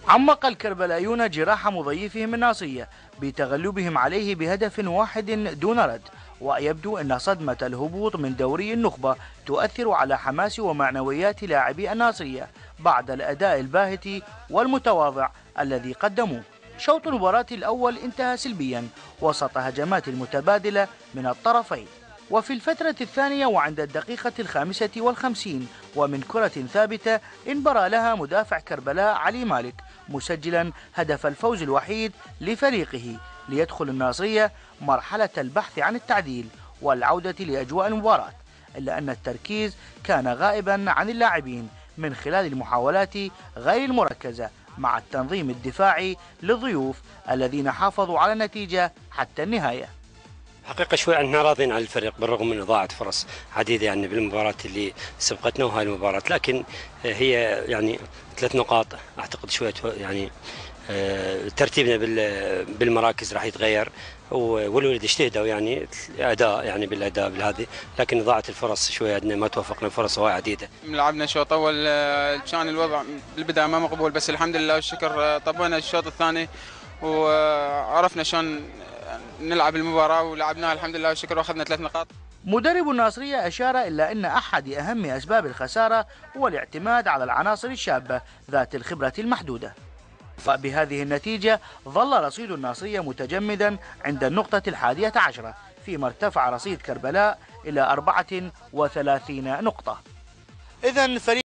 عمق الكربلايون جراح مضيفهم الناصية بتغلبهم عليه بهدف واحد دون رد، ويبدو أن صدمة الهبوط من دوري النخبة تؤثر على حماس ومعنويات لاعبي الناصية بعد الأداء الباهت والمتواضع الذي قدموه. شوط المباراة الأول انتهى سلبيا وسط هجمات متبادلة من الطرفين، وفي الفترة الثانية وعند الدقيقة 55 ومن كرة ثابتة انبرى لها مدافع كربلاء علي مالك مسجلا هدف الفوز الوحيد لفريقه ليدخل الناصرية مرحلة البحث عن التعديل والعودة لأجواء المباراة، إلا أن التركيز كان غائبا عن اللاعبين من خلال المحاولات غير المركزة مع التنظيم الدفاعي للضيوف الذين حافظوا على النتيجة حتى النهاية. حقيقة شوي عنا راضين عن الفريق بالرغم من إضاعة فرص عديدة يعني بالمباراة اللي سبقتنا وهاي المباراة، لكن هي يعني 3 نقاط أعتقد شوية يعني ترتيبنا بالمراكز راح يتغير، والولد اجتهدوا يعني اداء يعني بالاداء بالهذه، لكن ضاعت الفرص شويه عندنا ما توفقنا بفرص هواي عديده. لعبنا شوط اول كان الوضع بالبدايه ما مقبول، بس الحمد لله والشكر طبقنا الشوط الثاني وعرفنا شلون نلعب المباراه ولعبناها الحمد لله والشكر واخذنا 3 نقاط. مدرب الناصرية أشار إلى أن أحد أهم أسباب الخسارة هو الاعتماد على العناصر الشابة ذات الخبرة المحدودة. فبهذه النتيجة ظل رصيد الناصرية متجمدا عند النقطة 11، فيما ارتفع رصيد كربلاء إلى 34 نقطة. إذن فريق